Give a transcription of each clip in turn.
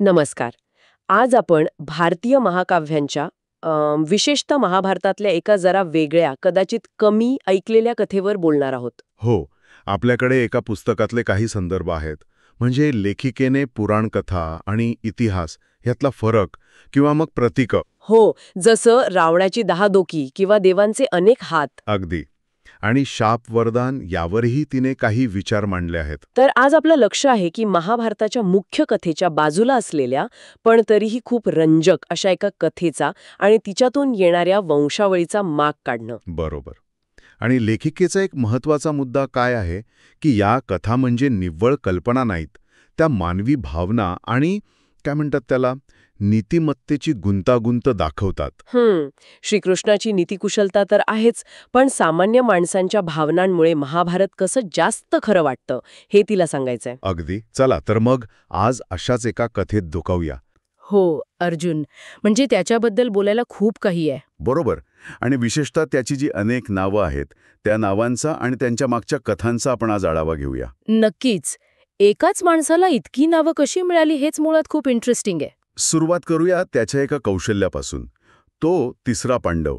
नमस्कार. आज आपण भारतीय महाकाव्यांच्या विशेषतः महाभारतातल्या एका जरा वेगळ्या, कदाचित कमी ऐकलेल्या कथेवर बोलणार आहोत. हो, आपल्याकडे एका पुस्तकातले काही संदर्भ आहेत. म्हणजे लेखिकेने पुराणकथा आणि इतिहास ह्यातला फरक किंवा मग प्रतीकं. हो, जसं रावणाची 10 डोकी किंवा देवांचे अनेक हात. अगदी. आणि शाप वरदान यावरही तिने काही विचार मांडले आहेत. तर आज आपलं लक्ष आहे की महाभारताच्या मुख्य कथेच्या बाजूला असलेल्या, पण तरीही खूप रंजक अशा एका कथेचा आणि तिच्यातून येणाऱ्या वंशावळीचा माग काढणं. बरोबर. आणि लेखिकेचा एक महत्वाचा मुद्दा काय आहे की या कथा म्हणजे निव्वळ कल्पना नाहीत. त्या मानवी भावना आणि काय म्हणतात त्याला नीतिमत्तेची गुंतागुंत दाखवतात. श्रीकृष्णाची नीतिकुशलता तर आहेच, पण सामान्य माणसांच्या भावनांमुळे महाभारत कसं जास्त खरं वाटतं हे तिला सांगायचंय. अगदी. चला तर मग आज अशाच एका कथेत डोकावूया. हो, अर्जुन. म्हणजे त्याच्याबद्दल बोलायला खूप काही आहे. बरोबर. आणि विशेषतः त्याची जी अनेक नावं आहेत त्या नावांचा आणि त्यांच्या मागच्या कथांचा आपण आज आढावा घेऊया. नक्कीच. एकाच माणसाला इतकी नावं कशी मिळाली हेच मुळात खूप इंटरेस्टिंग आहे. सुरुवात करूया त्याच्या एका कौशल्यापासून. तो तिसरा पांडव.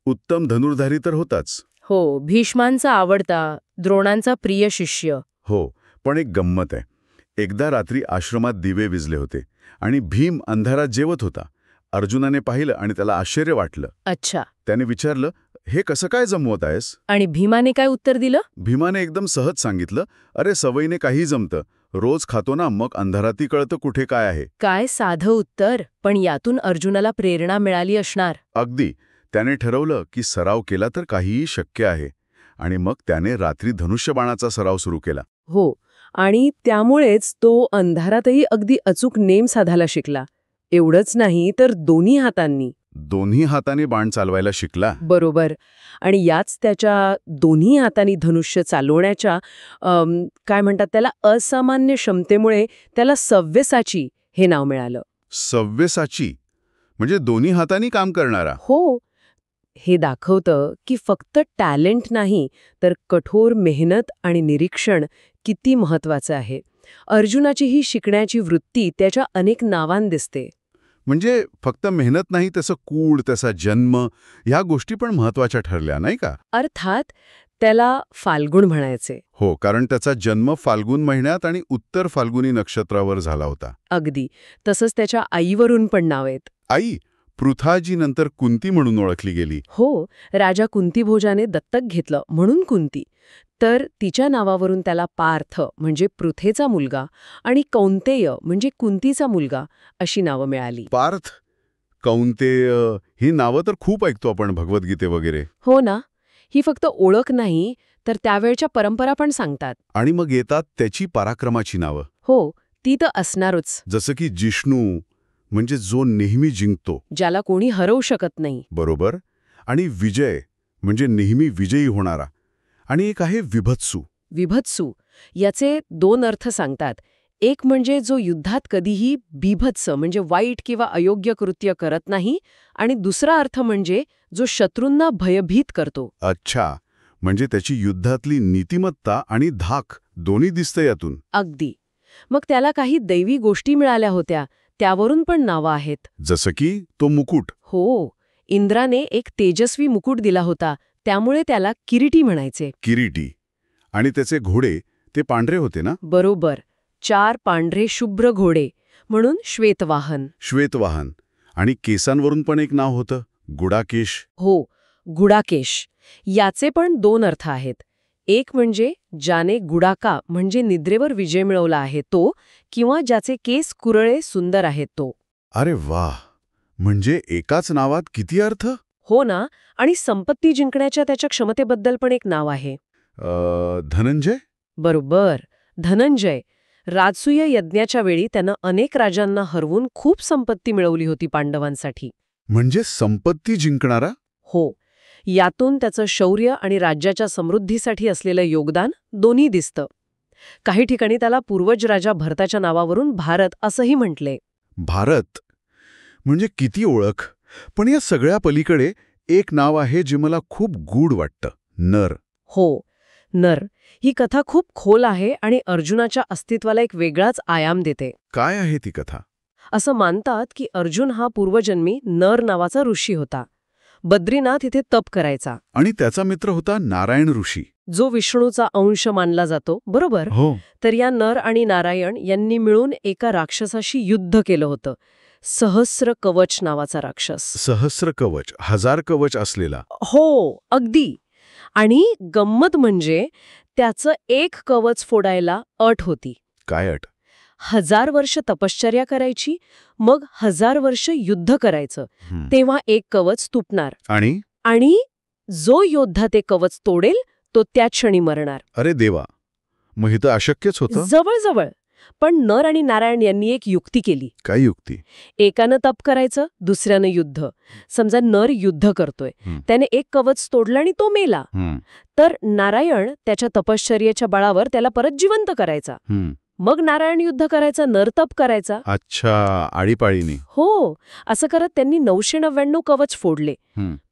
उत्तम धनुर्धारी तर होताच. हो, भीष्मांचा आवडता, द्रोणांचा प्रिय शिष्य. हो, पण एक गंमत आहे. एकदा रात्री आश्रमात दिवे विझले होते आणि भीम अंधारात जेवत होता. अर्जुनाने पाहिलं आणि त्याला आश्चर्य वाटलं. अच्छा. त्याने विचारलं, हे कसं काय जमवत आहेस? आणि भीमाने काय उत्तर दिलं? भीमाने एकदम सहज सांगितलं, अरे सवयीने काही जमतं. रोज खातो ना, मग अंधारातही कळतं कुठे काय आहे. काय साधं उत्तर, पण यातून अर्जुनाला प्रेरणा मिळाली असणार. अगदी. त्याने ठरवलं की सराव केला तर काहीही शक्य आहे. आणि मग त्याने रात्री धनुष्यबाणाचा सराव सुरू केला. हो, आणि त्यामुळेच तो अंधारातही अगदी अचूक नेम साधायला शिकला. एवढंच नाही तर दोन्ही हातांनी. दोन्ही हाताने बाण चालवायला शिकला. बरोबर. आणि याच त्याच्या दोन्ही हातांनी धनुष्य चालवण्याच्या काय म्हणतात त्याला असामान्य क्षमतेमुळे त्याला सव्यसाची हे नाव मिळालं. सव्यसाची म्हणजे दोन्ही हातांनी काम करणारा. हो, हे दाखवतं की फक्त टॅलेंट नाही तर कठोर मेहनत आणि निरीक्षण किती महत्वाचं आहे. अर्जुनाची ही शिकण्याची वृत्ती त्याच्या अनेक नावांत दिसते. म्हणजे फक्त मेहनत नाही, त्याचं कूड, त्याचा जन्म ह्या गोष्टी पण महत्वाच्या ठरल्या, नाही का? अर्थात त्याला फाल्गुन म्हणायचे. हो, कारण त्याचा जन्म फाल्गुन महिन्यात आणि उत्तर फाल्गुनी नक्षत्रावर झाला होता. अगदी. तसंच त्याच्या आईवरून पण नाव आहेत. आई पृथाजी नंतर कुंती म्हणून ओळखली गेली. हो, राजा कुंतीभोजाने दत्तक घेतलं म्हणून कुंती. तर तिच्या नावावरून त्याला पार्थ म्हणजे पृथेचा मुलगा आणि कौंतेय म्हणजे कुंतीचा मुलगा अशी नावं मिळाली. पार्थ, कौंतेय ही नावं तर खूप ऐकतो आपण भगवद्गीते वगैरे. हो ना, ही फक्त ओळख नाही तर त्यावेळच्या परंपरा पण सांगतात. आणि मग येतात त्याची पराक्रमाची नावं. हो, ती तर असणारच. जसं की जिष्णू म्हणजे जो नेहमी जिंकतो, ज्याला कोणी हरवू शकत नाही. बरोबर. आणि विजय म्हणजे नेहमी विजयी होणारा. आणि एक आहे विभत्सू. विभत्सू याचे दोन अर्थ सांगतात. एक म्हणजे जो युद्धात कधीही बिभत्स म्हणजे वाईट किंवा अयोग्य कृत्य करत नाही, आणि दुसरा अर्थ म्हणजे जो शत्रूंना भयभीत करतो. अच्छा, म्हणजे त्याची युद्धातली नीतिमत्ता आणि धाक दोन्ही दिसतं यातून. अगदी. मग त्याला काही दैवी गोष्टी मिळाल्या होत्या, त्यावरून पण नावं आहेत. जसं की तो मुकुट. हो, इंद्राने एक तेजस्वी मुकुट दिला होता, त्यामुळे त्याला किरीटी म्हणायचे. किरीटी. आणि त्याचे घोडे ते पांढरे होते ना? बरोबर. 4 पांढरे शुभ्र घोडे म्हणून श्वेतवाहन. श्वेतवाहन. आणि केसांवरून पण एक नाव होतं, गुडाकेश. हो, गुडाकेश. याचे पण दोन अर्थ आहेत. एक म्हणजे ज्याने गुडाका म्हणजे निद्रेवर विजय मिळवला आहे तो, किंवा ज्याचे केस कुरळे सुंदर आहेत तो. अरे वाह, म्हणजे एकाच नावात किती अर्थ. हो ना. आणि संपत्ती जिंकण्याच्या त्याच्या क्षमतेबद्दल पण एक नाव आहे. धनंजय. बरोबर, धनंजय. राजसूय यज्ञाच्या वेळी त्यानं अनेक राजांना हरवून खूप संपत्ती मिळवली होती पांडवांसाठी. म्हणजे संपत्ती जिंकणारा. हो, यातून त्याचं शौर्य आणि राज्याच्या समृद्धीसाठी असलेलं योगदान दोन्ही दिसतं. काही ठिकाणी त्याला पूर्वज राजा भरताच्या नावावरून भारत असंही म्हटले. भारत म्हणजे किती ओळख. पण या सगळ्या पलीकडे एक नाव आहे जे मला खूप गूढ वाटतं, नर. हो, नर. ही कथा खूप खोल आहे आणि अर्जुनाच्या अस्तित्वाला एक वेगळाच आयाम देते. काय आहे ती कथा? असं मानतात की अर्जुन हा पूर्वजन्मी नर नावाचा ऋषी होता. बद्रीनाथ इथे तप करायचा, आणि त्याचा मित्र होता नारायण ऋषी. जो विष्णूचा अंश मानला जातो, बरोबर? हो. तर या नर आणि नारायण यांनी मिळून एका राक्षसाशी युद्ध केलं होतं. सहस्र कवच नावाचा राक्षस. सहस्र कवच, 1000 कवच असलेला. हो, अगदी. आणि गंमत म्हणजे त्याचं एक कवच फोडायला अट होती. काय अट? 1000 वर्ष तपश्चर्या करायची, मग 1000 वर्ष युद्ध करायचं. तेव्हा एक कवच तुटणार. आणि जो योद्धा ते कवच तोडेल तो त्याच क्षणी मरणार. अरे देवा, मग हे तर अशक्यच होतं. जवळ. पण नर आणि नारायण यांनी एक युक्ती केली. काय युक्ती? एकानं तप करायचं, दुसऱ्यानं युद्ध. समजा नर युद्ध करतोय, त्याने एक कवच तोडलं आणि तो मेला. तर नारायण त्याच्या तपश्चर्येच्या बळावर त्याला परत जिवंत करायचा. मग नारायण युद्ध करायचा, नर तप करायचा. अच्छा, आळीपाळीने. हो, असं करत त्यांनी 999 कवच फोडले.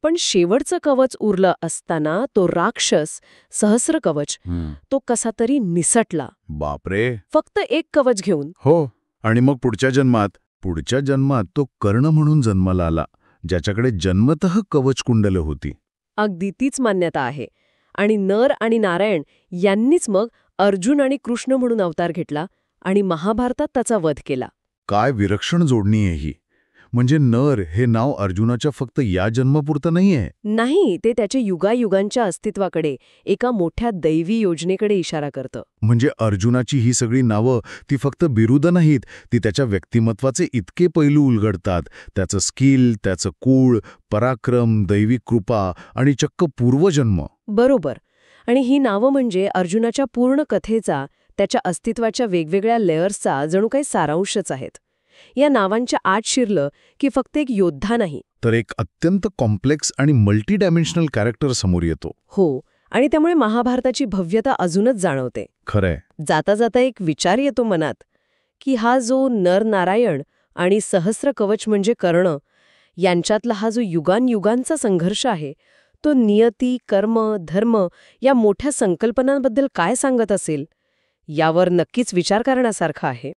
पण शेवटचं कवच उरलं असताना तो राक्षस, सहस्र कवच, तो कसा तरी निसटला. बापरे. फक्त एक कवच घेऊन. हो. आणि मग पुढच्या जन्मात तो कर्ण म्हणून जन्माला आला, ज्याच्याकडे जन्मतः कवच कुंडलं होती. अगदी तीच मान्यता आहे. आणि नर आणि नारायण यांनीच मग अर्जुन आणि कृष्ण म्हणून अवतार घेतला आणि महाभारतात त्याचा वध केला. काय विलक्षण जोडणी आहे ही. म्हणजे नर हे नाव अर्जुनाच्या फक्त या जन्मापुरतं नाहीये. नाही, ते त्याच्या युगायुगांच्या अस्तित्वाकडे, एका मोठ्या दैवी योजनेकडे इशारा करतं. म्हणजे अर्जुनाची ही सगळी नावं ती फक्त बिरुदं नाहीत, ती त्याच्या व्यक्तिमत्वाचे इतके पैलू उलगडतात. त्याचं स्किल, त्याचं कुळ, पराक्रम, दैवी कृपा आणि चक्क पूर्वजन्म. बरोबर. आणि ही नावं म्हणजे अर्जुनाच्या पूर्ण कथेचा, त्याच्या अस्तित्वाच्या वेगवेगळ्या लेयर्सचा जणू काही सारांशच आहेत. या नावांच्या आत शिरलं की फक्त एक योद्धा नाही, तर एक अत्यंत कॉम्प्लेक्स आणि मल्टी डायमेन्शनल कॅरेक्टर समोर येतो. हो. आणि त्यामुळे महाभारताची भव्यता अजूनच जाणवते. खरंय. जाता जाता एक विचार येतो मनात, की हा जो नर नारायण आणि सहस्र कवच म्हणजे कर्ण, यांच्यातला हा जो युगांयुगांचा संघर्ष आहे, तो नियती, कर्म, धर्म या मोठ्या संकल्पनांबद्दल काय सांगत असेल, यावर नक्कीच विचार करण्यासारखा आहे.